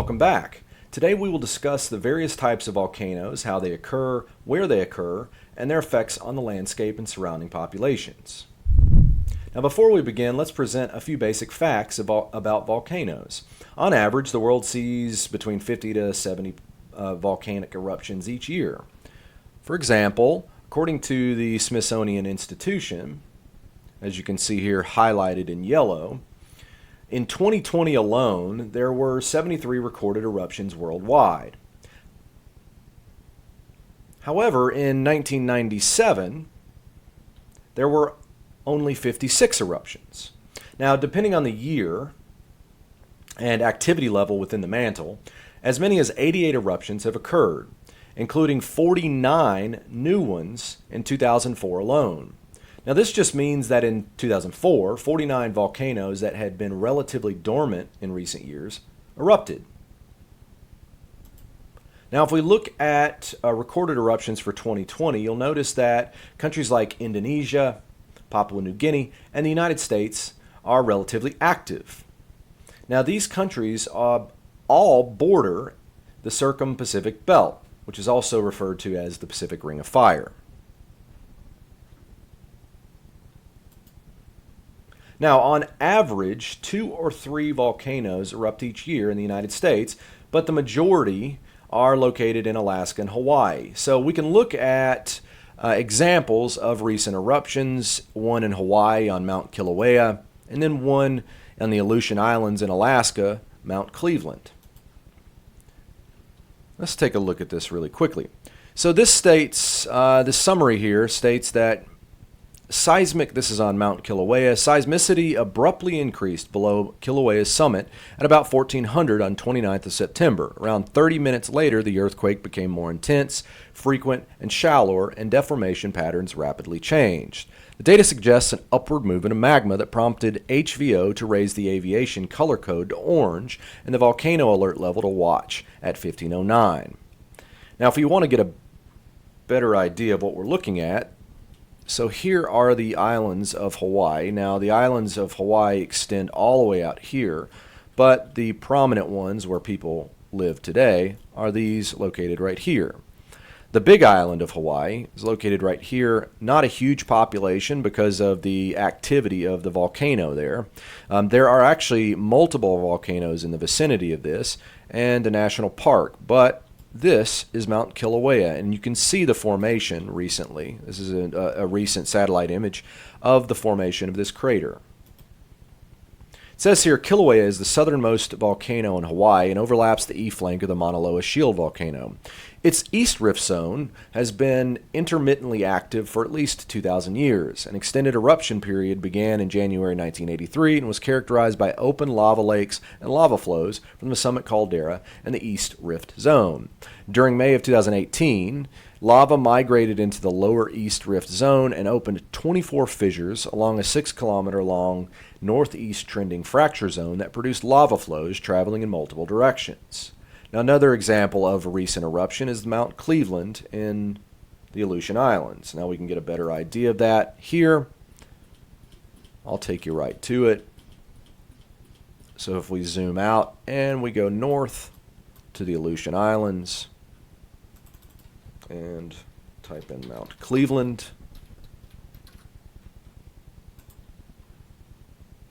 welcome back. Today we will discuss the various types of volcanoes, how they occur, where they occur, and their effects on the landscape and surrounding populations. Now before we begin, let's present a few basic facts about volcanoes. On average, the world sees between 50 to 70 volcanic eruptions each year. For example, according to the Smithsonian Institution, as you can see here highlighted in yellow, in 2020 alone, there were 73 recorded eruptions worldwide. However, in 1997, there were only 56 eruptions. Now, depending on the year and activity level within the mantle, as many as 88 eruptions have occurred, including 49 new ones in 2004 alone. Now this just means that in 2004, 49 volcanoes that had been relatively dormant in recent years erupted. Now if we look at recorded eruptions for 2020, you'll notice that countries like Indonesia, Papua New Guinea, and the United States are relatively active. Now these countries all border the Circum-Pacific Belt, which is also referred to as the Pacific Ring of Fire. Now, on average, 2 or 3 volcanoes erupt each year in the United States, but the majority are located in Alaska and Hawaii. So we can look at examples of recent eruptions, one in Hawaii on Mount Kilauea, and then one on the Aleutian Islands in Alaska, Mount Cleveland. Let's take a look at this really quickly. So this states, this summary here states that this is on Mount Kilauea, seismicity abruptly increased below Kilauea's summit at about 1400 on 29th of September. Around 30 minutes later, the earthquake became more intense, frequent, and shallower, and deformation patterns rapidly changed. The data suggests an upward movement of magma that prompted HVO to raise the aviation color code to orange and the volcano alert level to watch at 1509. Now, if you want to get a better idea of what we're looking at, so here are the islands of Hawaii. Now, the islands of Hawaii extend all the way out here, but the prominent ones where people live today are these located right here. The big island of Hawaii is located right here. Not a huge population because of the activity of the volcano there. There are actually multiple volcanoes in the vicinity of this and a national park, but this is Mount Kilauea, and you can see the formation recently. This is a recent satellite image of the formation of this crater. It says here, Kilauea is the southernmost volcano in Hawaii and overlaps the E-flank of the Mauna Loa Shield volcano. Its east rift zone has been intermittently active for at least 2,000 years. An extended eruption period began in January 1983 and was characterized by open lava lakes and lava flows from the summit caldera and the east rift zone. During May of 2018, lava migrated into the lower east rift zone and opened 24 fissures along a 6-kilometer long northeast trending fracture zone that produced lava flows traveling in multiple directions. Now, another example of a recent eruption is Mount Cleveland in the Aleutian Islands. Now we can get a better idea of that here. I'll take you right to it. So if we zoom out and we go north to the Aleutian Islands and type in Mount Cleveland,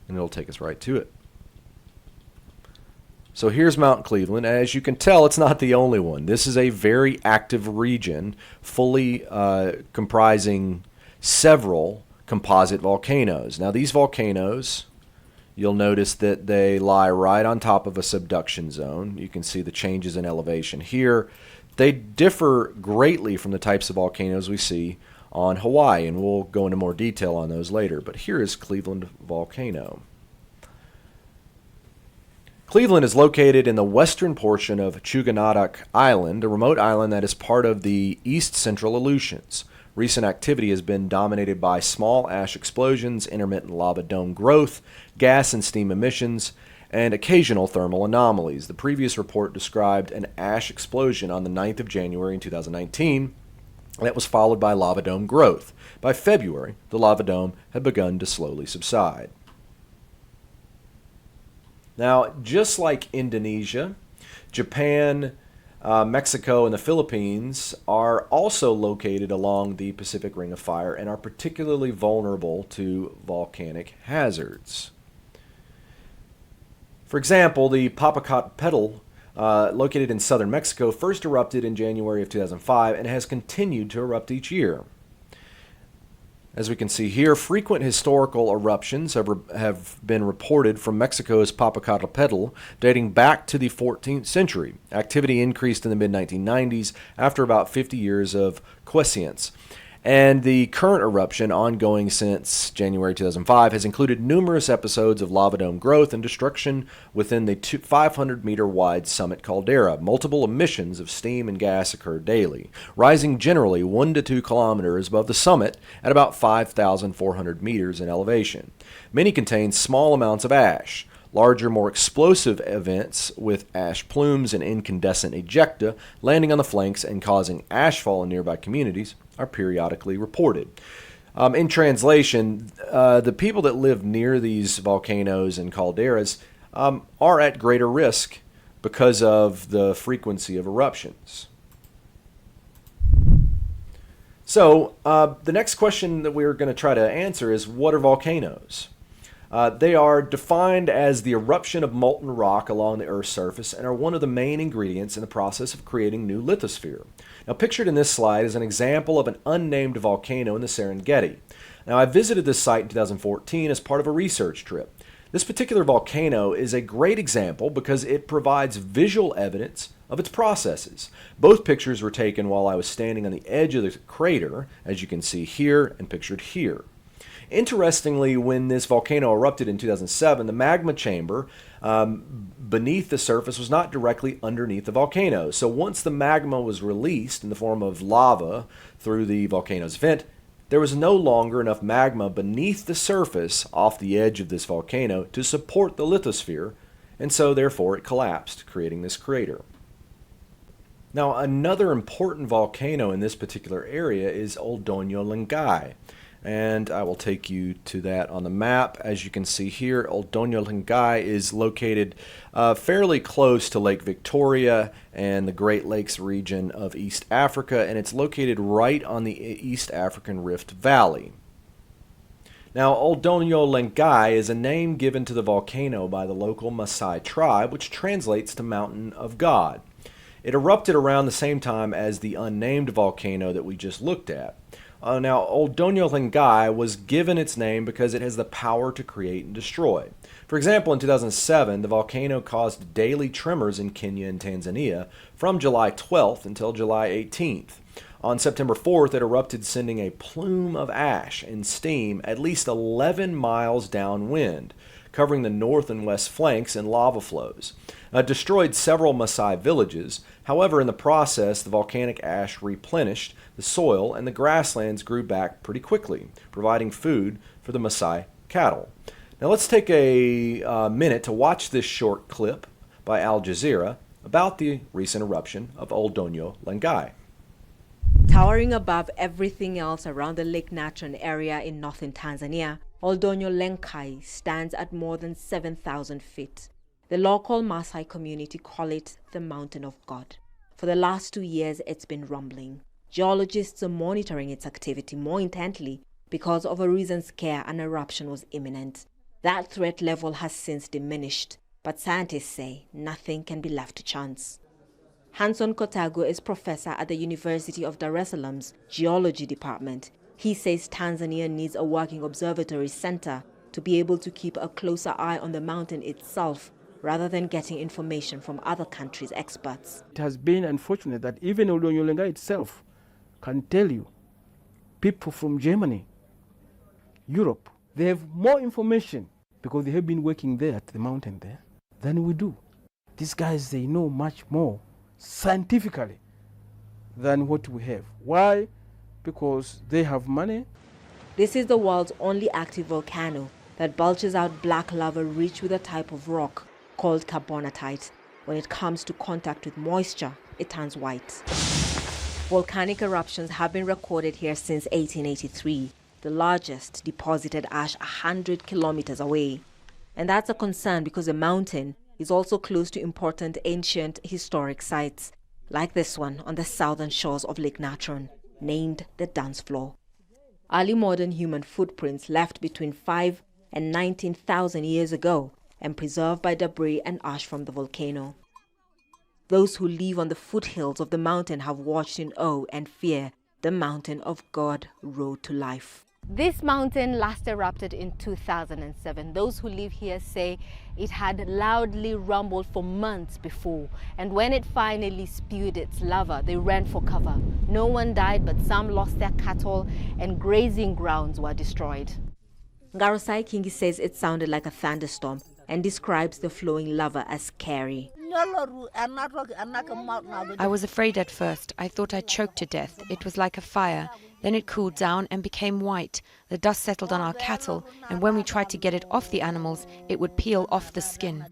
and it'll take us right to it. So here's Mount Cleveland. As you can tell, it's not the only one. This is a very active region, fully comprising several composite volcanoes. Now these volcanoes, you'll notice that they lie right on top of a subduction zone. You can see the changes in elevation here. They differ greatly from the types of volcanoes we see on Hawaii, and we'll go into more detail on those later. But here is Cleveland volcano. Cleveland is located in the western portion of Chuganadak Island, a remote island that is part of the East Central Aleutians. Recent activity has been dominated by small ash explosions, intermittent lava dome growth, gas and steam emissions, and occasional thermal anomalies. The previous report described an ash explosion on the 9th of January in 2019 that was followed by lava dome growth. By February, the lava dome had begun to slowly subside. Now, just like Indonesia, Japan, Mexico, and the Philippines are also located along the Pacific Ring of Fire and are particularly vulnerable to volcanic hazards. For example, the Popocatépetl, located in southern Mexico, first erupted in January of 2005 and has continued to erupt each year. As we can see here, frequent historical eruptions have been reported from Mexico's Popocatépetl dating back to the 14th century. Activity increased in the mid-1990s after about 50 years of quiescence. And the current eruption, ongoing since January 2005, has included numerous episodes of lava dome growth and destruction within the 500-meter-wide summit caldera. Multiple emissions of steam and gas occur daily, rising generally 1 to 2 kilometers above the summit at about 5,400 meters in elevation. Many contain small amounts of ash. Larger, more explosive events with ash plumes and incandescent ejecta landing on the flanks and causing ashfall in nearby communities are periodically reported. In translation, the people that live near these volcanoes and calderas are at greater risk because of the frequency of eruptions. So, the next question that we're going to try to answer is, what are volcanoes? They are defined as the eruption of molten rock along the Earth's surface and are one of the main ingredients in the process of creating new lithosphere. Now, pictured in this slide is an example of an unnamed volcano in the Serengeti. Now, I visited this site in 2014 as part of a research trip. This particular volcano is a great example because it provides visual evidence of its processes. Both pictures were taken while I was standing on the edge of the crater, as you can see here and pictured here. Interestingly, when this volcano erupted in 2007, the magma chamber beneath the surface was not directly underneath the volcano. So once the magma was released in the form of lava through the volcano's vent, there was no longer enough magma beneath the surface off the edge of this volcano to support the lithosphere, and so therefore it collapsed, creating this crater. Now, another important volcano in this particular area is Old Doño Lengay. And I will take you to that on the map. As you can see here, Old Doño Lengay is located fairly close to Lake Victoria and the Great Lakes region of East Africa, and it's located right on the East African Rift Valley. Now, Old Doño Lengay is a name given to the volcano by the local Maasai tribe, which translates to Mountain of God. It erupted around the same time as the unnamed volcano that we just looked at. Now, Old Doño Lengay was given its name because it has the power to create and destroy. For example, in 2007, the volcano caused daily tremors in Kenya and Tanzania from July 12th until July 18th. On September 4th, it erupted, sending a plume of ash and steam at least 11 miles downwind, covering the north and west flanks in lava flows. It destroyed several Maasai villages. However, in the process, the volcanic ash replenished the soil and the grasslands grew back pretty quickly, providing food for the Maasai cattle. Now let's take a minute to watch this short clip by Al Jazeera about the recent eruption of Old Doño Lengay. Towering above everything else around the Lake Natron area in northern Tanzania, Old Doño Lengay stands at more than 7,000 feet. The local Maasai community call it the Mountain of God. For the last 2 years, it's been rumbling. Geologists are monitoring its activity more intently because of a recent scare an eruption was imminent. That threat level has since diminished, but scientists say nothing can be left to chance. Hanson Kotago is professor at the University of Dar es Salaam's Geology Department. He says Tanzania needs a working observatory center to be able to keep a closer eye on the mountain itself rather than getting information from other countries' experts. It has been unfortunate that even Old Doño Lengay itself can tell you, people from Germany, Europe, they have more information because they have been working there at the mountain there than we do. These guys, they know much more scientifically than what we have. Why? Because they have money. This is the world's only active volcano that belches out black lava rich with a type of rock called carbonatite. When it comes to contact with moisture, it turns white. Volcanic eruptions have been recorded here since 1883. The largest deposited ash 100 kilometers away. And that's a concern because the mountain, is also close to important ancient historic sites, like this one on the southern shores of Lake Natron, named the Dance Floor. Early modern human footprints left between 5 and 19,000 years ago and preserved by debris and ash from the volcano. Those who live on the foothills of the mountain have watched in awe and fear the mountain of God road to life. This mountain last erupted in 2007. Those who live here say it had loudly rumbled for months before, and when it finally spewed its lava, they ran for cover. No one died, but some lost their cattle and grazing grounds were destroyed. Ngarosai Kingi says it sounded like a thunderstorm and describes the flowing lava as scary. I was afraid at first. I thought I choked to death. It was like a fire. Then it cooled down and became white. The dust settled on our cattle, and when we tried to get it off the animals, it would peel off the skin.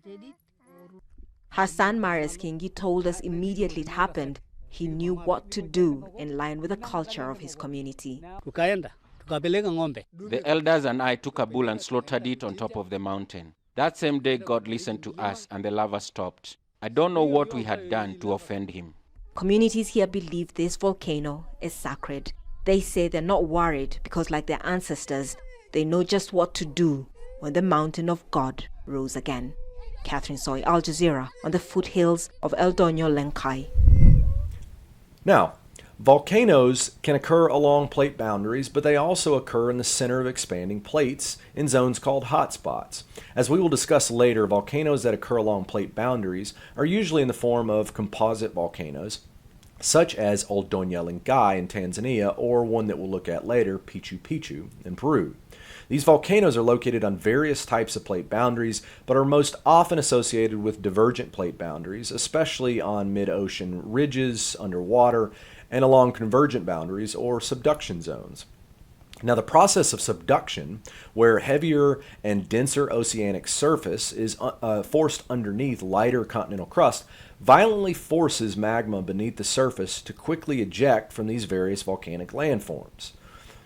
Hassan Marius Kingi told us immediately it happened, he knew what to do in line with the culture of his community. The elders and I took a bull and slaughtered it on top of the mountain. That same day, God listened to us and the lava stopped. I don't know what we had done to offend him. Communities here believe this volcano is sacred. They say they're not worried because, like their ancestors, they know just what to do when the mountain of God rose again. Catherine Soy, Al Jazeera, on the foothills of El Doño Lenkai. Now, volcanoes can occur along plate boundaries, but they also occur in the center of expanding plates in zones called hotspots. As we will discuss later, volcanoes that occur along plate boundaries are usually in the form of composite volcanoes, such as El Doño Lenkai in Tanzania, or one that we'll look at later, Pichu Pichu in Peru. These volcanoes are located on various types of plate boundaries, but are most often associated with divergent plate boundaries, especially on mid-ocean ridges, underwater, and along convergent boundaries or subduction zones. Now, the process of subduction, where heavier and denser oceanic surface is forced underneath lighter continental crust, violently forces magma beneath the surface to quickly eject from these various volcanic landforms.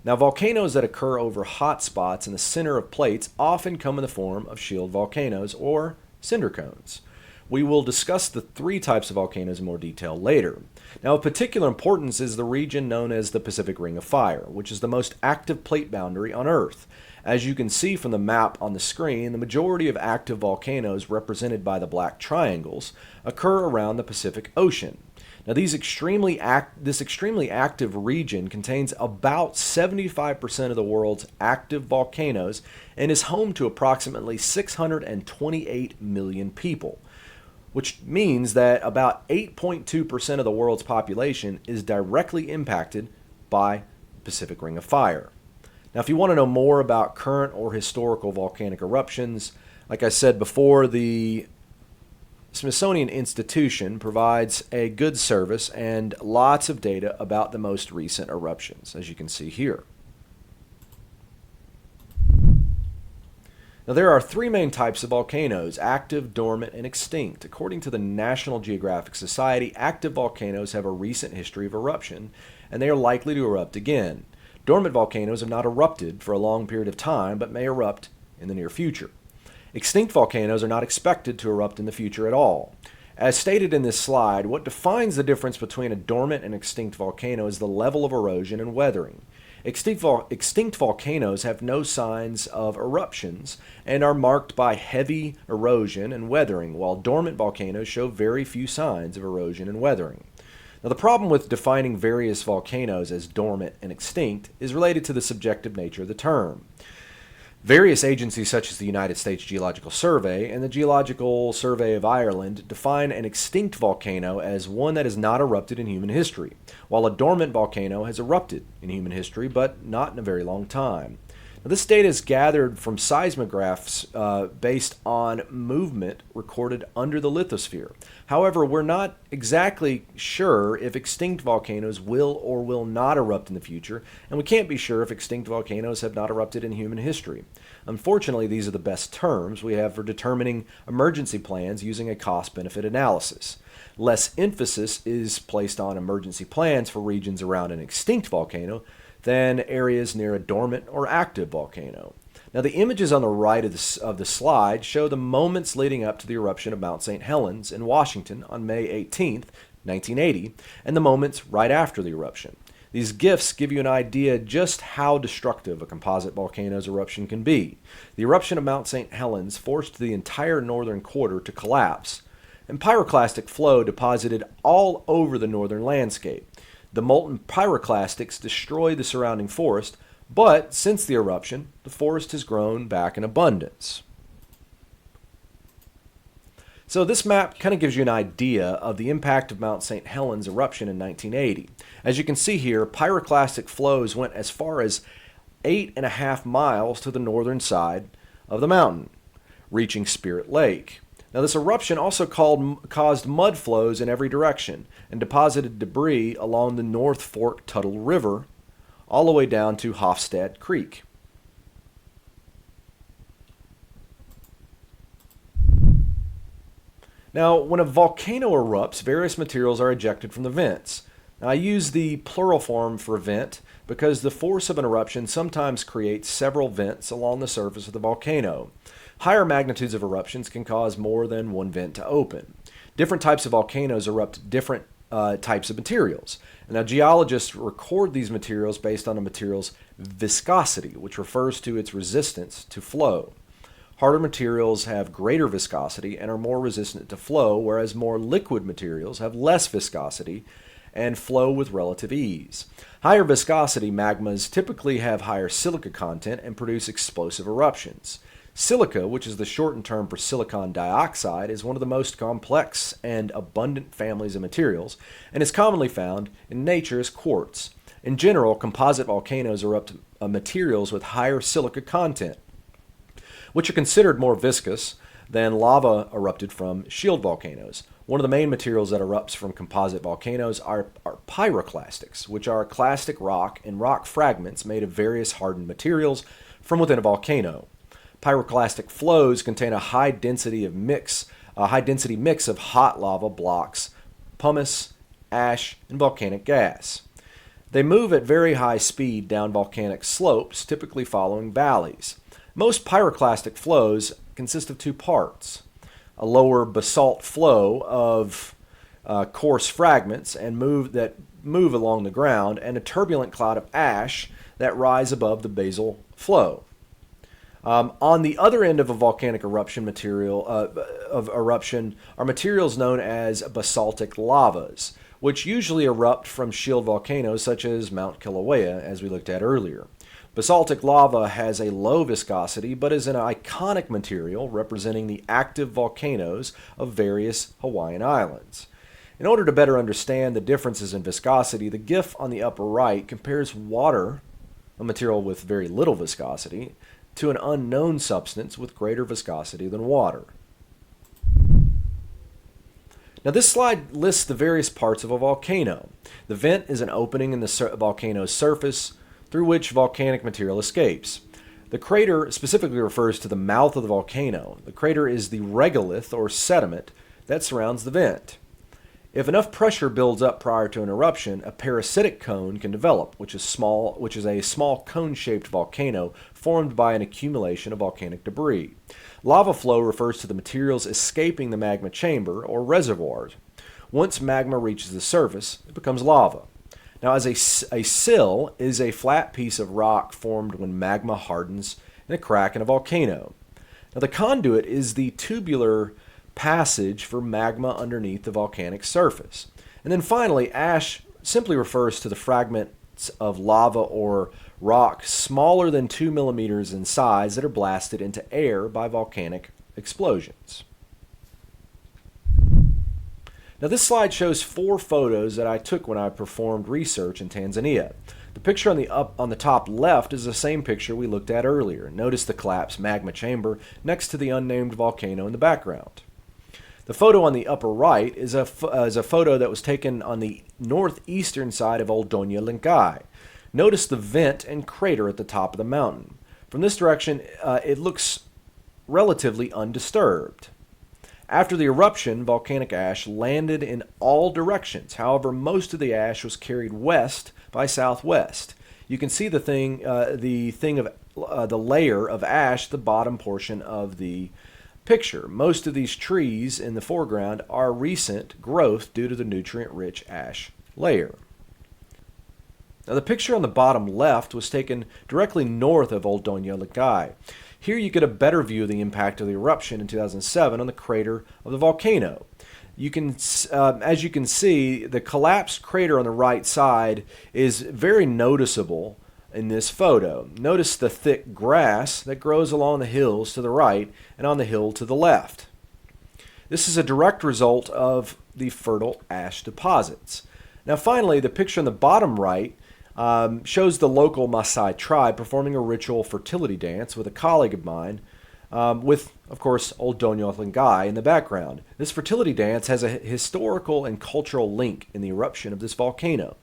Now, volcanoes that occur over hot spots in the center of plates often come in the form of shield volcanoes or cinder cones. We will discuss the three types of volcanoes in more detail later. Now, of particular importance is the region known as the Pacific Ring of Fire, which is the most active plate boundary on Earth. As you can see from the map on the screen, the majority of active volcanoes represented by the black triangles occur around the Pacific Ocean. Now, this extremely active region contains about 75% of the world's active volcanoes and is home to approximately 628 million people, which means that about 8.2% of the world's population is directly impacted by the Pacific Ring of Fire. Now, if you want to know more about current or historical volcanic eruptions, like I said before, the Smithsonian Institution provides a good service and lots of data about the most recent eruptions, as you can see here. Now, there are three main types of volcanoes: active, dormant, and extinct. According to the National Geographic Society, active volcanoes have a recent history of eruption, and they are likely to erupt again. Dormant volcanoes have not erupted for a long period of time, but may erupt in the near future. Extinct volcanoes are not expected to erupt in the future at all. As stated in this slide, what defines the difference between a dormant and extinct volcano is the level of erosion and weathering. Extinct volcanoes have no signs of eruptions and are marked by heavy erosion and weathering, while dormant volcanoes show very few signs of erosion and weathering. Now, the problem with defining various volcanoes as dormant and extinct is related to the subjective nature of the term. Various agencies such as the United States Geological Survey and the Geological Survey of Ireland define an extinct volcano as one that has not erupted in human history, while a dormant volcano has erupted in human history, but not in a very long time. Now, this data is gathered from seismographs based on movement recorded under the lithosphere. However, we're not exactly sure if extinct volcanoes will or will not erupt in the future, and we can't be sure if extinct volcanoes have not erupted in human history. Unfortunately, these are the best terms we have for determining emergency plans using a cost-benefit analysis. Less emphasis is placed on emergency plans for regions around an extinct volcano than areas near a dormant or active volcano. Now, the images on the right of the slide show the moments leading up to the eruption of Mount St. Helens in Washington on May 18, 1980, and the moments right after the eruption. These GIFs give you an idea just how destructive a composite volcano's eruption can be. The eruption of Mount St. Helens forced the entire northern quarter to collapse, and pyroclastic flow deposited all over the northern landscape. The molten pyroclastics destroyed the surrounding forest, but since the eruption, the forest has grown back in abundance. So this map kind of gives you an idea of the impact of Mount St. Helens eruption in 1980. As you can see here, pyroclastic flows went as far as 8.5 miles to the northern side of the mountain, reaching Spirit Lake. Now, this eruption also caused mud flows in every direction and deposited debris along the North Fork Tuttle River all the way down to Hofstad Creek. Now, when a volcano erupts, various materials are ejected from the vents. Now, I use the plural form for vent because the force of an eruption sometimes creates several vents along the surface of the volcano. Higher magnitudes of eruptions can cause more than one vent to open. Different types of volcanoes erupt different types of materials. Now, geologists record these materials based on a material's viscosity, which refers to its resistance to flow. Harder materials have greater viscosity and are more resistant to flow, whereas more liquid materials have less viscosity and flow with relative ease. Higher viscosity magmas typically have higher silica content and produce explosive eruptions. Silica, which is the shortened term for silicon dioxide, is one of the most complex and abundant families of materials and is commonly found in nature as quartz. In general, composite volcanoes erupt materials with higher silica content, which are considered more viscous than lava erupted from shield volcanoes. One of the main materials that erupts from composite volcanoes are pyroclastics, which are clastic rock and rock fragments made of various hardened materials from within a volcano. Pyroclastic flows contain a high density mix of hot lava blocks, pumice, ash, and volcanic gas. They move at very high speed down volcanic slopes, typically following valleys. Most pyroclastic flows consist of two parts: a lower basalt flow of coarse fragments and move along the ground, and a turbulent cloud of ash that rise above the basal flow. On the other end of a volcanic eruption are materials known as basaltic lavas, which usually erupt from shield volcanoes such as Mount Kilauea, as we looked at earlier. Basaltic lava has a low viscosity but is an iconic material representing the active volcanoes of various Hawaiian islands. In order to better understand the differences in viscosity, the GIF on the upper right compares water, a material with very little viscosity, to an unknown substance with greater viscosity than water. Now, this slide lists the various parts of a volcano. The vent is an opening in the volcano's surface through which volcanic material escapes. The crater specifically refers to the mouth of the volcano. The crater is the regolith or sediment that surrounds the vent. If enough pressure builds up prior to an eruption, a parasitic cone can develop, which is a small cone-shaped volcano formed by an accumulation of volcanic debris. Lava flow refers to the materials escaping the magma chamber or reservoirs. Once magma reaches the surface, it becomes lava. Now, a sill is a flat piece of rock formed when magma hardens in a crack in a volcano. Now, the conduit is the tubular passage for magma underneath the volcanic surface. And then finally, ash simply refers to the fragments of lava or rock smaller than 2 millimeters in size that are blasted into air by volcanic explosions. Now, this slide shows 4 photos that I took when I performed research in Tanzania. The picture on the top left is the same picture we looked at earlier. Notice the collapsed magma chamber next to the unnamed volcano in the background. The photo on the upper right is a photo that was taken on the northeastern side of Old Doña Lenkai. Notice the vent and crater at the top of the mountain. From this direction, it looks relatively undisturbed. After the eruption, volcanic ash landed in all directions. However, most of the ash was carried west by southwest. you can see the layer of ash at the bottom portion of the picture. Most of these trees in the foreground are recent growth due to the nutrient-rich ash layer. Now, the picture on the bottom left was taken directly north of Old Doña Lengay. Here you get a better view of the impact of the eruption in 2007 on the crater of the volcano. As you can see, the collapsed crater on the right side is very noticeable in this photo. Notice the thick grass that grows along the hills to the right and on the hill to the left. This is a direct result of the fertile ash deposits. Now finally, the picture on the bottom right shows the local Maasai tribe performing a ritual fertility dance with a colleague of mine, with, of course, Old Doña Lengay in the background. This fertility dance has a historical and cultural link in the eruption of this volcano,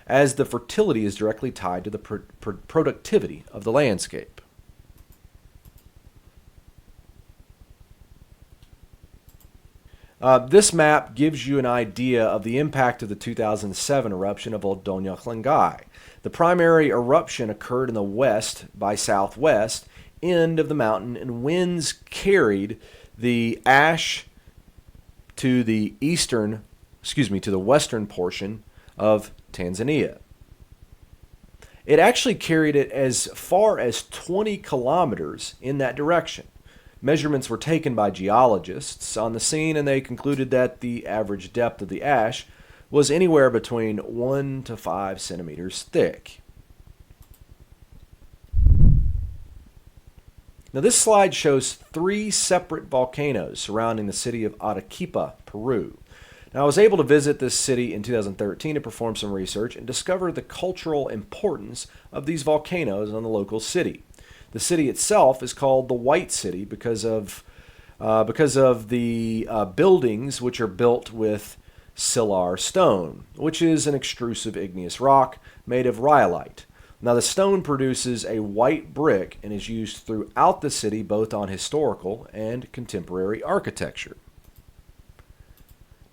as the fertility is directly tied to the productivity of the landscape. This map gives you an idea of the impact of the 2007 eruption of Old Doña Lengay. The primary eruption occurred in the west by southwest end of the mountain, and winds carried the ash to the western portion of Tanzania. It actually carried it as far as 20 kilometers in that direction. Measurements were taken by geologists on the scene, and they concluded that the average depth of the ash was anywhere between 1 to 5 centimeters thick. Now this slide shows 3 separate volcanoes surrounding the city of Arequipa, Peru. Now I was able to visit this city in 2013 to perform some research and discover the cultural importance of these volcanoes on the local city. The city itself is called the White City because of the buildings which are built with sillar stone, which is an extrusive igneous rock made of rhyolite. Now the stone produces a white brick and is used throughout the city both on historical and contemporary architecture.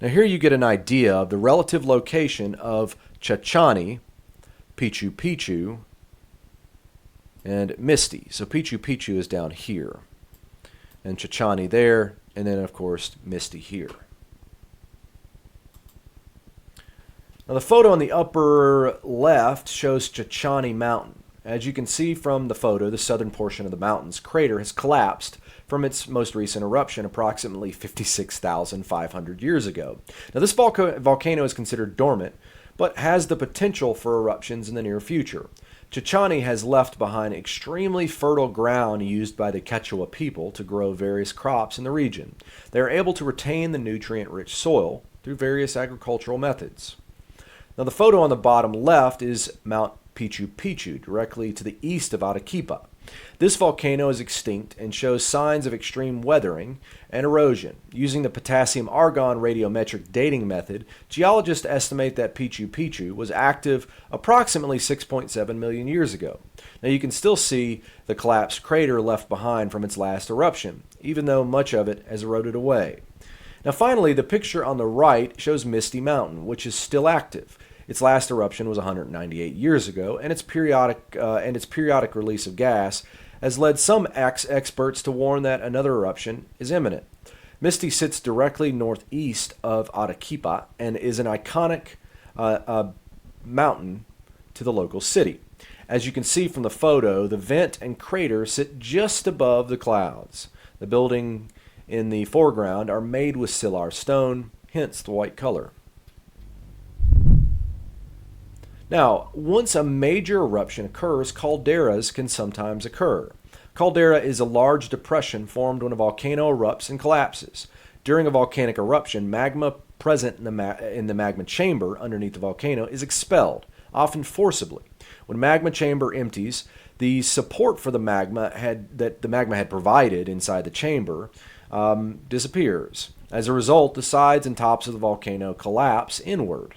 Now here you get an idea of the relative location of Chachani, Pichu Pichu, and Misty. So Pichu Pichu is down here, and Chachani there, and then of course Misty here. Now the photo on the upper left shows Chachani Mountain. As you can see from the photo, the southern portion of the mountain's crater has collapsed from its most recent eruption approximately 56,500 years ago. Now this volcano is considered dormant, but has the potential for eruptions in the near future. Chachani has left behind extremely fertile ground used by the Quechua people to grow various crops in the region. They are able to retain the nutrient-rich soil through various agricultural methods. Now the photo on the bottom left is Mount Pichu Pichu, directly to the east of Arequipa. This volcano is extinct and shows signs of extreme weathering and erosion. Using the potassium-argon radiometric dating method, geologists estimate that Pichu Pichu was active approximately 6.7 million years ago. Now you can still see the collapsed crater left behind from its last eruption, even though much of it has eroded away. Now finally, the picture on the right shows Misty Mountain, which is still active. Its last eruption was 198 years ago, and its periodic release of gas has led some experts to warn that another eruption is imminent. Misty sits directly northeast of Arequipa and is an iconic mountain to the local city. As you can see from the photo, the vent and crater sit just above the clouds. The building in the foreground are made with sillar stone, hence the white color. Now, once a major eruption occurs, calderas can sometimes occur. Caldera is a large depression formed when a volcano erupts and collapses. During a volcanic eruption, magma present in the magma chamber underneath the volcano is expelled, often forcibly. When magma chamber empties, the support for the magma that the magma had provided inside the chamber disappears. As a result, the sides and tops of the volcano collapse inward.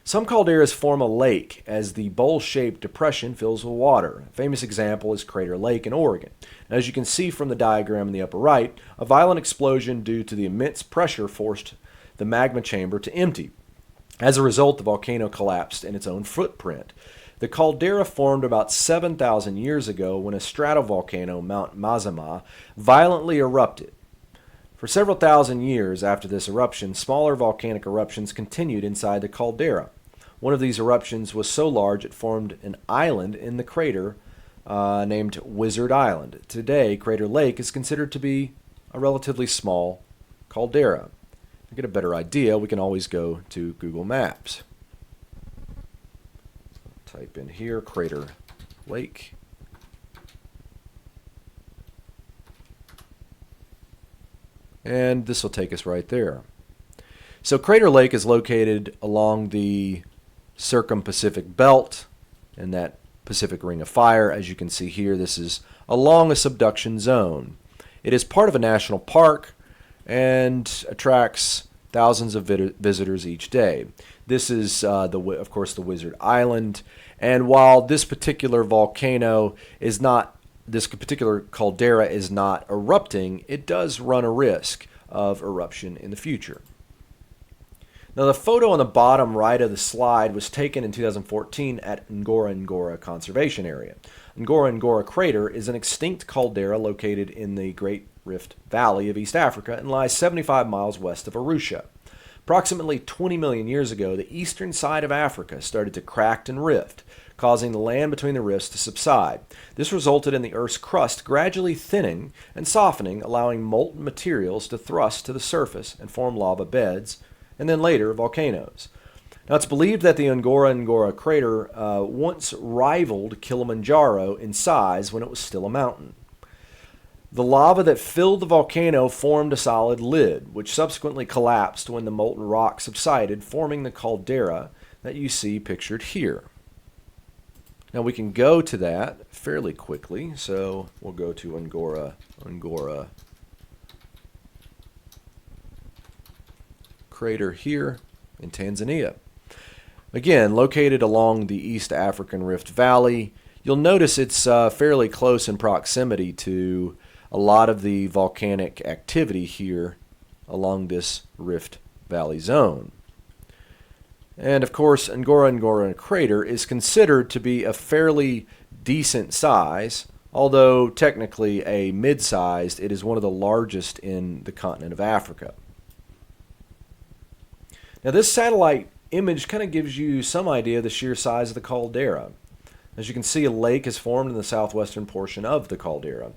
Some calderas form a lake as the bowl-shaped depression fills with water. A famous example is Crater Lake in Oregon. As you can see from the diagram in the upper right, a violent explosion due to the immense pressure forced the magma chamber to empty. As a result, the volcano collapsed in its own footprint. The caldera formed about 7,000 years ago when a stratovolcano, Mount Mazama, violently erupted. For several thousand years after this eruption, smaller volcanic eruptions continued inside the caldera. One of these eruptions was so large it formed an island in the crater named Wizard Island. Today, Crater Lake is considered to be a relatively small caldera. To get a better idea, we can always go to Google Maps. Type in here, Crater Lake. And this will take us right there. So Crater Lake is located along the Circum-Pacific Belt in that Pacific Ring of Fire. As you can see here, this is along a subduction zone. It is part of a national park and attracts thousands of visitors each day. This is, of course, the Wizard Island. And while this particular volcano is not, this particular caldera is not erupting, it does run a risk of eruption in the future. Now, the photo on the bottom right of the slide was taken in 2014 at Ngora Ngora Conservation Area. Ngora Ngora Crater is an extinct caldera located in the Great Rift Valley of East Africa and lies 75 miles west of Arusha. Approximately 20 million years ago, the eastern side of Africa started to crack and rift, causing the land between the rifts to subside. This resulted in the Earth's crust gradually thinning and softening, allowing molten materials to thrust to the surface and form lava beds, and then later volcanoes. Now, it's believed that the Ngora Ngora crater once rivaled Kilimanjaro in size when it was still a mountain. The lava that filled the volcano formed a solid lid, which subsequently collapsed when the molten rock subsided, forming the caldera that you see pictured here. Now, we can go to that fairly quickly, so we'll go to Ngora crater here in Tanzania. Again, located along the East African Rift Valley, you'll notice it's fairly close in proximity to a lot of the volcanic activity here along this Rift Valley zone. And of course, Ngora Ngora crater is considered to be a fairly decent size, although technically a mid-sized. It is one of the largest in the continent of Africa. Now, this satellite image kind of gives you some idea of the sheer size of the caldera. As you can see, a lake is formed in the southwestern portion of the caldera.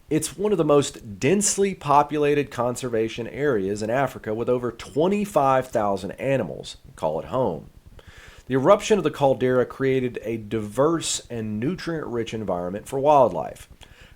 It's one of the most densely populated conservation areas in Africa with over 25,000 animals call it home. The eruption of the caldera created a diverse and nutrient-rich environment for wildlife.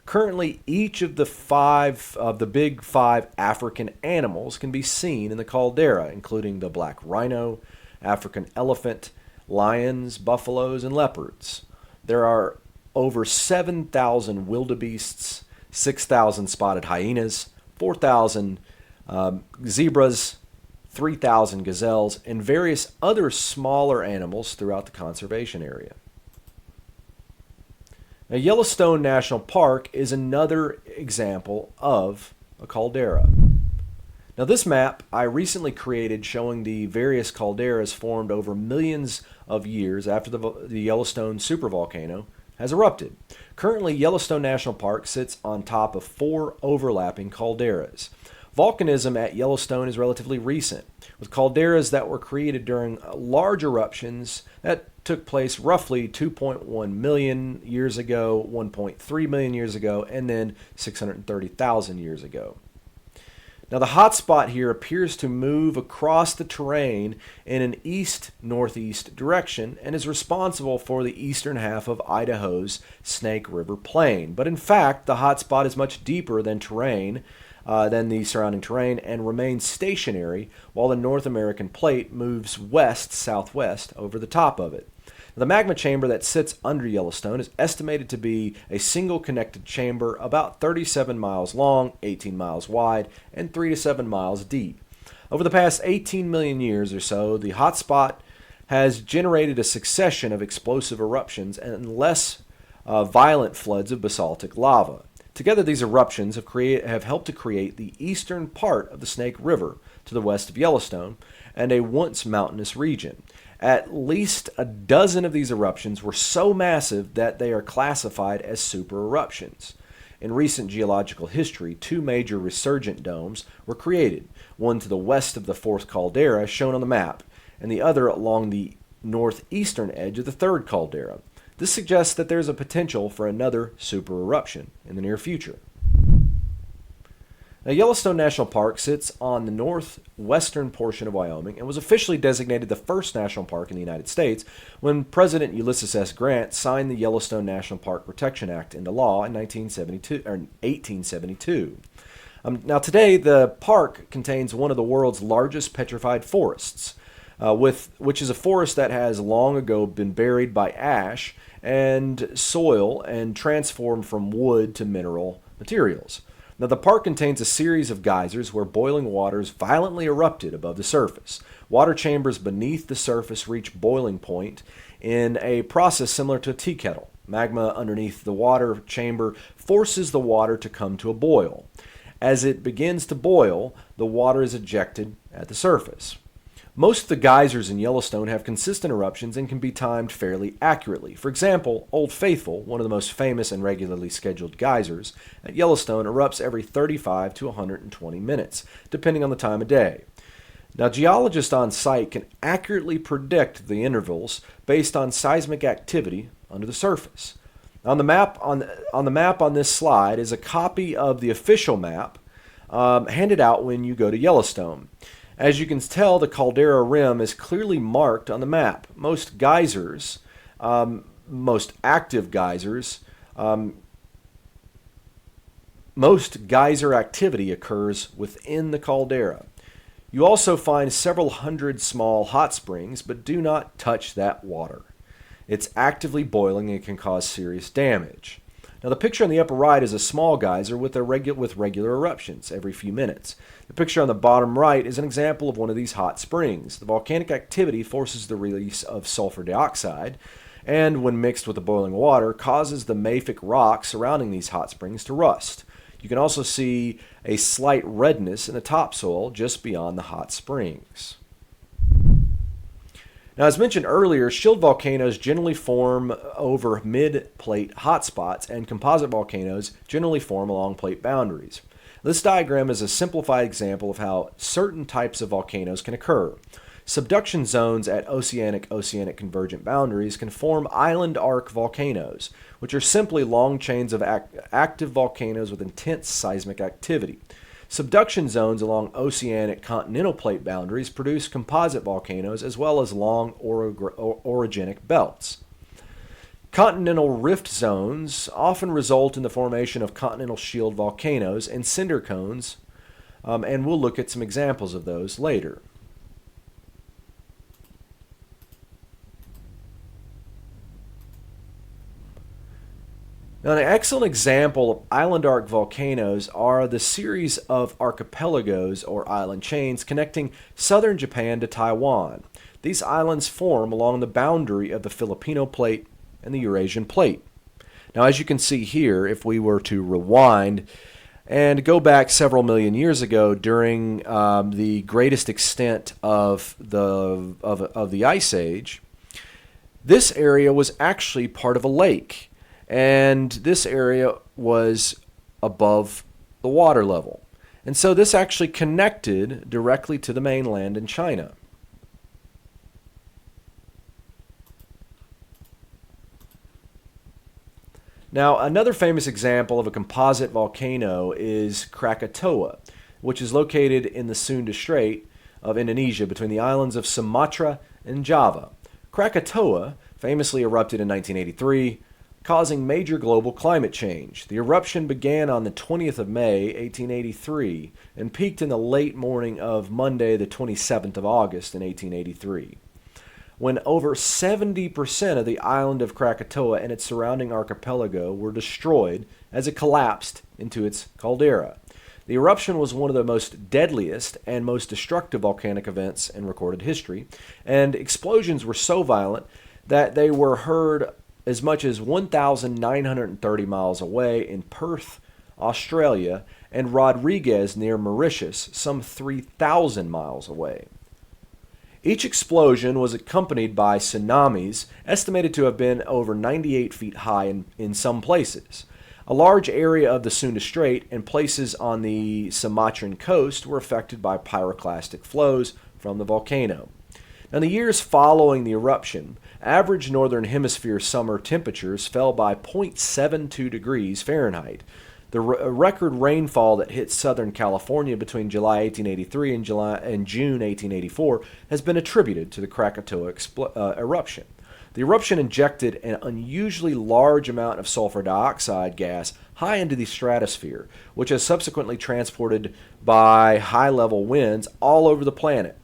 Currently, each of the big five African animals can be seen in the caldera, including the black rhino, African elephant, lions, buffaloes, and leopards. There are over 7,000 wildebeests, 6,000 spotted hyenas, 4,000 zebras, 3,000 gazelles, and various other smaller animals throughout the conservation area. Now, Yellowstone National Park is another example of a caldera. Now, this map I recently created showing the various calderas formed over millions of years after the Yellowstone supervolcano has erupted. Currently, Yellowstone National Park sits on top of 4 overlapping calderas. Volcanism at Yellowstone is relatively recent, with calderas that were created during large eruptions that took place roughly 2.1 million years ago, 1.3 million years ago, and then 630,000 years ago. Now, the hot spot here appears to move across the terrain in an east-northeast direction and is responsible for the eastern half of Idaho's Snake River Plain. But in fact, the hot spot is much deeper than the surrounding terrain and remains stationary while the North American plate moves west-southwest over the top of it. The magma chamber that sits under Yellowstone is estimated to be a single connected chamber about 37 miles long, 18 miles wide, and 3 to 7 miles deep. Over the past 18 million years or so, the hotspot has generated a succession of explosive eruptions and less violent floods of basaltic lava. Together, these eruptions have helped to create the eastern part of the Snake River to the west of Yellowstone and a once mountainous region. At least a dozen of these eruptions were so massive that they are classified as super eruptions. In recent geological history, two major resurgent domes were created, one to the west of the fourth caldera shown on the map, and the other along the northeastern edge of the third caldera. This suggests that there is a potential for another super eruption in the near future. Now, Yellowstone National Park sits on the northwestern portion of Wyoming and was officially designated the first national park in the United States when President Ulysses S. Grant signed the Yellowstone National Park Protection Act into law in 1872. Now, today, the park contains one of the world's largest petrified forests, which is a forest that has long ago been buried by ash and soil and transformed from wood to mineral materials. Now, the park contains a series of geysers where boiling waters violently erupted above the surface. Water chambers beneath the surface reach boiling point in a process similar to a tea kettle. Magma underneath the water chamber forces the water to come to a boil. As it begins to boil, the water is ejected at the surface. Most of the geysers in Yellowstone have consistent eruptions and can be timed fairly accurately. For example, Old Faithful, one of the most famous and regularly scheduled geysers at Yellowstone, erupts every 35 to 120 minutes, depending on the time of day. Now, geologists on site can accurately predict the intervals based on seismic activity under the surface. On the map on this slide is a copy of the official map handed out when you go to Yellowstone. As you can tell, the caldera rim is clearly marked on the map. Most geysers, most active geysers, most geyser activity occurs within the caldera. You also find several hundred small hot springs, but do not touch that water. It's actively boiling and can cause serious damage. Now, the picture on the upper right is a small geyser with regular eruptions every few minutes. The picture on the bottom right is an example of one of these hot springs. The volcanic activity forces the release of sulfur dioxide, and when mixed with the boiling water, causes the mafic rock surrounding these hot springs to rust. You can also see a slight redness in the topsoil just beyond the hot springs. Now, as mentioned earlier, shield volcanoes generally form over mid-plate hotspots, and composite volcanoes generally form along plate boundaries. This diagram is a simplified example of how certain types of volcanoes can occur. Subduction zones at oceanic convergent boundaries can form island arc volcanoes, which are simply long chains of active volcanoes with intense seismic activity. Subduction zones along oceanic continental plate boundaries produce composite volcanoes as well as long orogenic belts. Continental rift zones often result in the formation of continental shield volcanoes and cinder cones, and we'll look at some examples of those later. Now, an excellent example of island arc volcanoes are the series of archipelagos or island chains connecting southern Japan to Taiwan. These islands form along the boundary of the Filipino plate and the Eurasian plate. Now, as you can see here, if we were to rewind and go back several million years ago during the greatest extent of the Ice Age, this area was actually part of a lake. And this area was above the water level. And so this actually connected directly to the mainland in China. Now, another famous example of a composite volcano is Krakatoa, which is located in the Sunda Strait of Indonesia between the islands of Sumatra and Java. Krakatoa famously erupted in 1983, causing major global climate change. The eruption began on the 20th of May, 1883, and peaked in the late morning of Monday, the 27th of August in 1883, when over 70% of the island of Krakatoa and its surrounding archipelago were destroyed as it collapsed into its caldera. The eruption was one of the most deadliest and most destructive volcanic events in recorded history, and explosions were so violent that they were heard as much as 1,930 miles away in Perth, Australia, and Rodriguez near Mauritius, some 3,000 miles away. Each explosion was accompanied by tsunamis, estimated to have been over 98 feet high in some places. A large area of the Sunda Strait and places on the Sumatran coast were affected by pyroclastic flows from the volcano. Now, in the years following the eruption, average northern hemisphere summer temperatures fell by 0.72 degrees Fahrenheit. The record rainfall that hit Southern California between July 1883 and June 1884 has been attributed to the Krakatoa eruption. The eruption injected an unusually large amount of sulfur dioxide gas high into the stratosphere, which has subsequently transported by high-level winds all over the planet.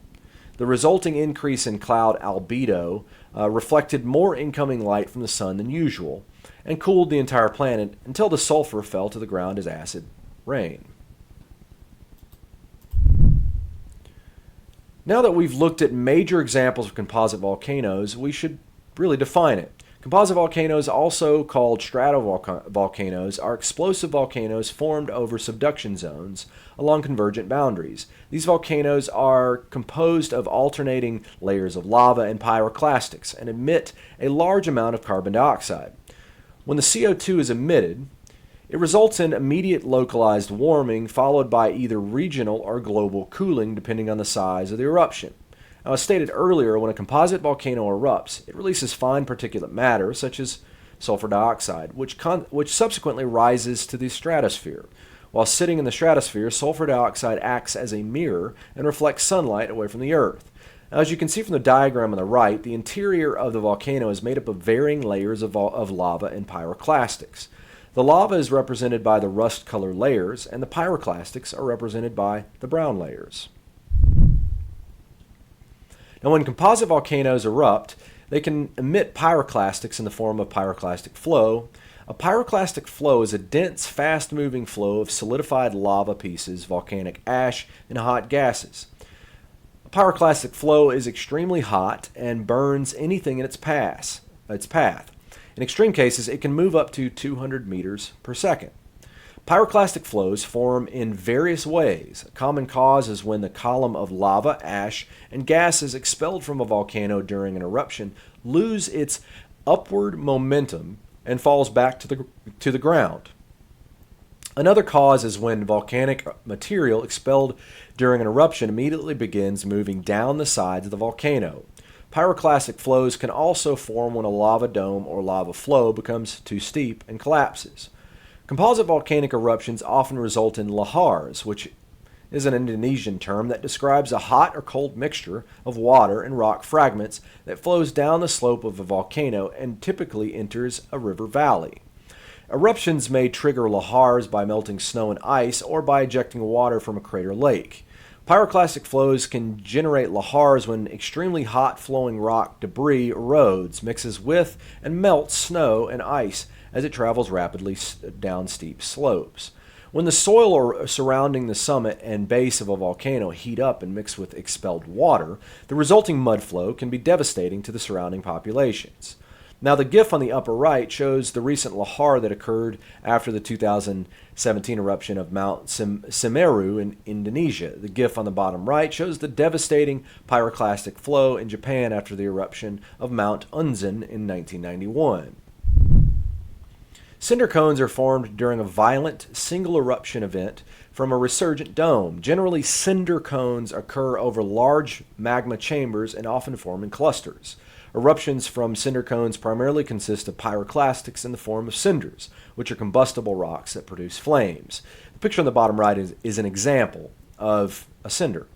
The resulting increase in cloud albedo reflected more incoming light from the sun than usual and cooled the entire planet until the sulfur fell to the ground as acid rain. Now that we've looked at major examples of composite volcanoes, we should really define it. Composite volcanoes, also called stratovolcanoes, are explosive volcanoes formed over subduction zones along convergent boundaries. These volcanoes are composed of alternating layers of lava and pyroclastics and emit a large amount of carbon dioxide. When the CO2 is emitted, it results in immediate localized warming followed by either regional or global cooling depending on the size of the eruption. Now, as stated earlier, when a composite volcano erupts, it releases fine particulate matter, such as sulfur dioxide, which subsequently rises to the stratosphere. While sitting in the stratosphere, sulfur dioxide acts as a mirror and reflects sunlight away from the Earth. Now, as you can see from the diagram on the right, the interior of the volcano is made up of varying layers of lava and pyroclastics. The lava is represented by the rust-colored layers, and the pyroclastics are represented by the brown layers. Now, when composite volcanoes erupt, they can emit pyroclastics in the form of pyroclastic flow. A pyroclastic flow is a dense, fast-moving flow of solidified lava pieces, volcanic ash, and hot gases. A pyroclastic flow is extremely hot and burns anything in its path. In extreme cases, it can move up to 200 meters per second. Pyroclastic flows form in various ways. A common cause is when the column of lava, ash, and gases expelled from a volcano during an eruption lose its upward momentum and falls back to the ground. Another cause is when volcanic material expelled during an eruption immediately begins moving down the sides of the volcano. Pyroclastic flows can also form when a lava dome or lava flow becomes too steep and collapses. Composite volcanic eruptions often result in lahars, which is an Indonesian term that describes a hot or cold mixture of water and rock fragments that flows down the slope of a volcano and typically enters a river valley. Eruptions may trigger lahars by melting snow and ice or by ejecting water from a crater lake. Pyroclastic flows can generate lahars when extremely hot flowing rock debris erodes, mixes with, and melts snow and ice as it travels rapidly down steep slopes. When the soil surrounding the summit and base of a volcano heat up and mix with expelled water, the resulting mud flow can be devastating to the surrounding populations. Now, the GIF on the upper right shows the recent lahar that occurred after the 2017 eruption of Mount Semeru in Indonesia. The GIF on the bottom right shows the devastating pyroclastic flow in Japan after the eruption of Mount Unzen in 1991. Cinder cones are formed during a violent single eruption event from a resurgent dome. Generally, cinder cones occur over large magma chambers and often form in clusters. Eruptions from cinder cones primarily consist of pyroclastics in the form of cinders, which are combustible rocks that produce flames. The picture on the bottom right is an example of a cinder.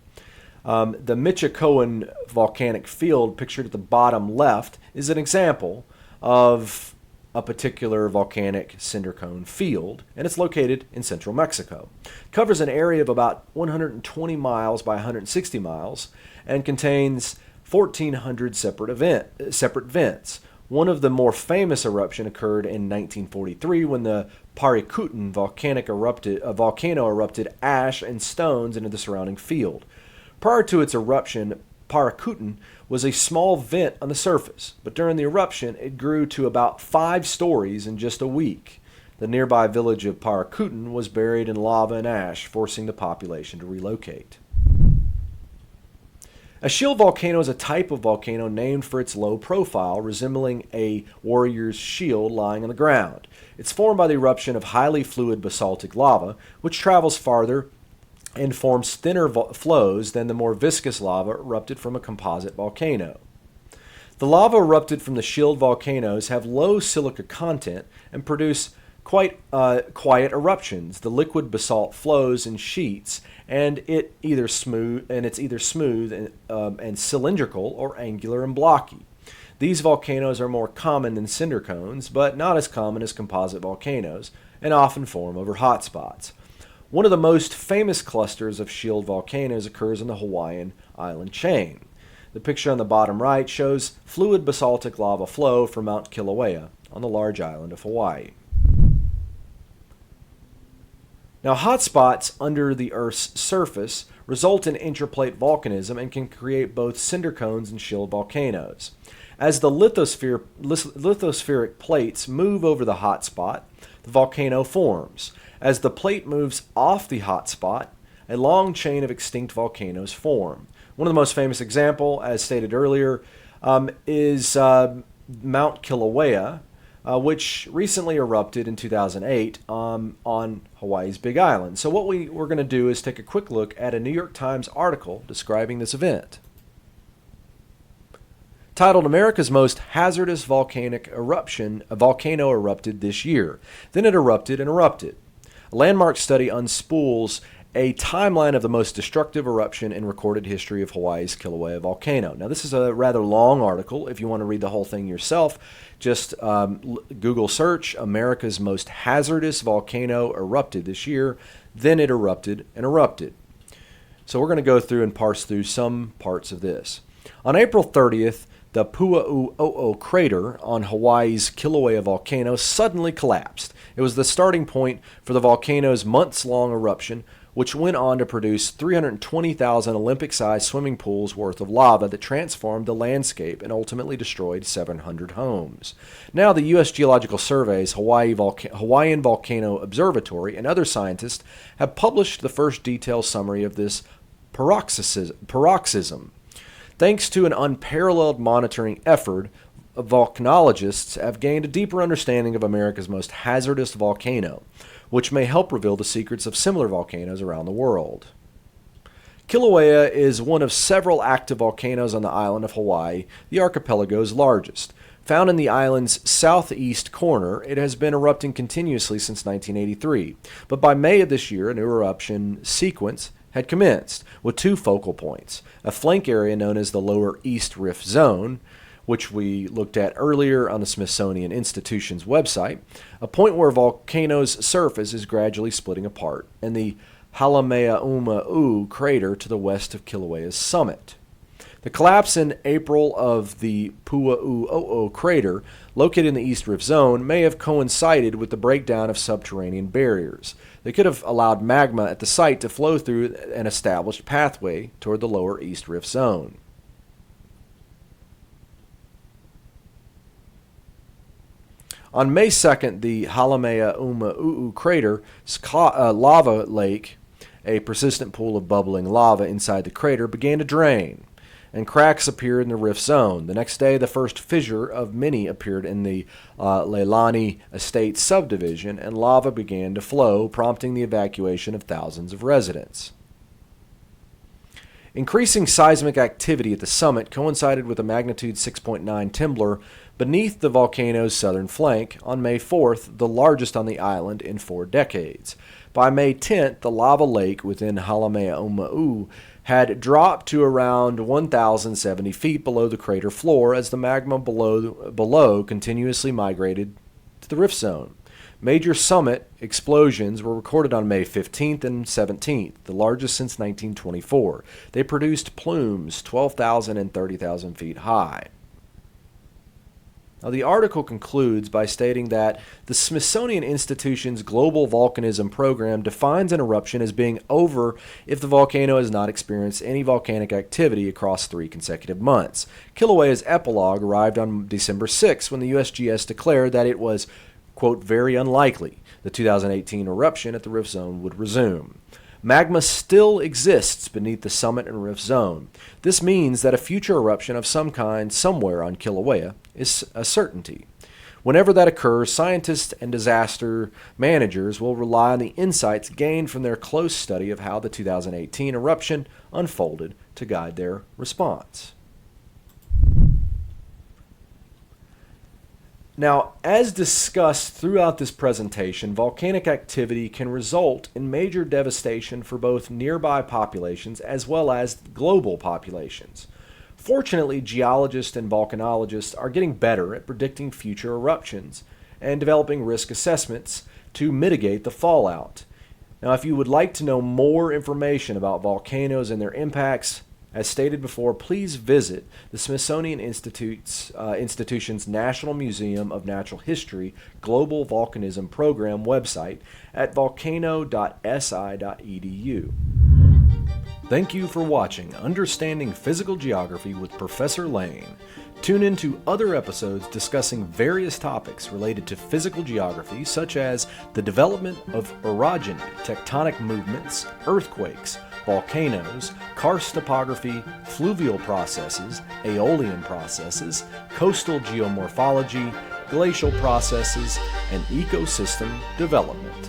The Michoacan volcanic field, pictured at the bottom left, is an example of a particular volcanic cinder cone field, and it's located in central Mexico. It covers an area of about 120 miles by 160 miles and contains 1,400 separate vents. One of the more famous eruptions occurred in 1943 when the Paricutin volcano erupted ash and stones into the surrounding field. Prior to its eruption, Paricutin was a small vent on the surface, but during the eruption it grew to about 5 stories in just a week. The nearby village of Paricutin was buried in lava and ash, forcing the population to relocate. A shield volcano is a type of volcano named for its low profile, resembling a warrior's shield lying on the ground. It's formed by the eruption of highly fluid basaltic lava, which travels farther and forms thinner flows than the more viscous lava erupted from a composite volcano. The lava erupted from the shield volcanoes have low silica content and produce quite quiet eruptions. The liquid basalt flows in sheets, and it's either smooth and cylindrical or angular and blocky. These volcanoes are more common than cinder cones, but not as common as composite volcanoes, and often form over hotspots. One of the most famous clusters of shield volcanoes occurs in the Hawaiian island chain. The picture on the bottom right shows fluid basaltic lava flow from Mount Kilauea on the large island of Hawaii. Now, hotspots under the Earth's surface result in intraplate volcanism and can create both cinder cones and shield volcanoes. As the lithospheric plates move over the hotspot, the volcano forms. As the plate moves off the hotspot, a long chain of extinct volcanoes form. One of the most famous example, as stated earlier, is Mount Kilauea, which recently erupted in 2008 on Hawaii's Big Island. So what we're going to do is take a quick look at a New York Times article describing this event. Titled America's Most Hazardous Volcanic Eruption, a volcano erupted this year. Then it erupted and erupted. A landmark study unspools a timeline of the most destructive eruption in recorded history of Hawaii's Kilauea volcano. Now, this is a rather long article. If you want to read the whole thing yourself, just Google search America's Most Hazardous Volcano Erupted this year. Then it erupted and erupted. So we're going to go through and parse through some parts of this. On April 30th, the Pu'u'o'o crater on Hawaii's Kilauea volcano suddenly collapsed. It was the starting point for the volcano's months-long eruption, which went on to produce 320,000 Olympic-sized swimming pools worth of lava that transformed the landscape and ultimately destroyed 700 homes. Now, the U.S. Geological Survey's Hawaiian Volcano Observatory and other scientists have published the first detailed summary of this paroxysm. Thanks to an unparalleled monitoring effort, volcanologists have gained a deeper understanding of America's most hazardous volcano, which may help reveal the secrets of similar volcanoes around the world. Kilauea is one of several active volcanoes on the island of Hawaii, the archipelago's largest. Found in the island's southeast corner, it has been erupting continuously since 1983. But by May of this year, a new eruption sequence had commenced, with two focal points: a flank area known as the Lower East Rift Zone, which we looked at earlier on the Smithsonian Institution's website, a point where a volcano's surface is gradually splitting apart, and the Halemaumau crater to the west of Kilauea's summit. The collapse in April of the Pu'u'o'o crater, located in the East Rift Zone, may have coincided with the breakdown of subterranean barriers. They could have allowed magma at the site to flow through an established pathway toward the Lower East Rift Zone. On May 2nd, the Halemaumau crater's lava lake, a persistent pool of bubbling lava inside the crater, began to drain, and cracks appeared in the rift zone. The next day, the first fissure of many appeared in the Leilani Estate subdivision, and lava began to flow, prompting the evacuation of thousands of residents. Increasing seismic activity at the summit coincided with a magnitude 6.9 tremor beneath the volcano's southern flank on May 4th, the largest on the island in 4 decades. By May 10th, the lava lake within Halemaumau had dropped to around 1,070 feet below the crater floor as the magma below continuously migrated to the rift zone. Major summit explosions were recorded on May 15th and 17th, the largest since 1924. They produced plumes 12,000 and 30,000 feet high. Now, the article concludes by stating that the Smithsonian Institution's Global Volcanism Program defines an eruption as being over if the volcano has not experienced any volcanic activity across 3 consecutive months. Kilauea's epilogue arrived on December 6 when the USGS declared that it was, quote, very unlikely the 2018 eruption at the rift zone would resume. Magma still exists beneath the summit and rift zone. This means that a future eruption of some kind somewhere on Kilauea is a certainty. Whenever that occurs, scientists and disaster managers will rely on the insights gained from their close study of how the 2018 eruption unfolded to guide their response. Now, as discussed throughout this presentation, volcanic activity can result in major devastation for both nearby populations as well as global populations. Fortunately, geologists and volcanologists are getting better at predicting future eruptions and developing risk assessments to mitigate the fallout. Now, if you would like to know more information about volcanoes and their impacts, as stated before, please visit the Smithsonian Institution's National Museum of Natural History Global Volcanism Program website at volcano.si.edu. Thank you for watching Understanding Physical Geography with Professor Lane. Tune in to other episodes discussing various topics related to physical geography, such as the development of orogeny, tectonic movements, earthquakes, volcanoes, karst topography, fluvial processes, aeolian processes, coastal geomorphology, glacial processes, and ecosystem development.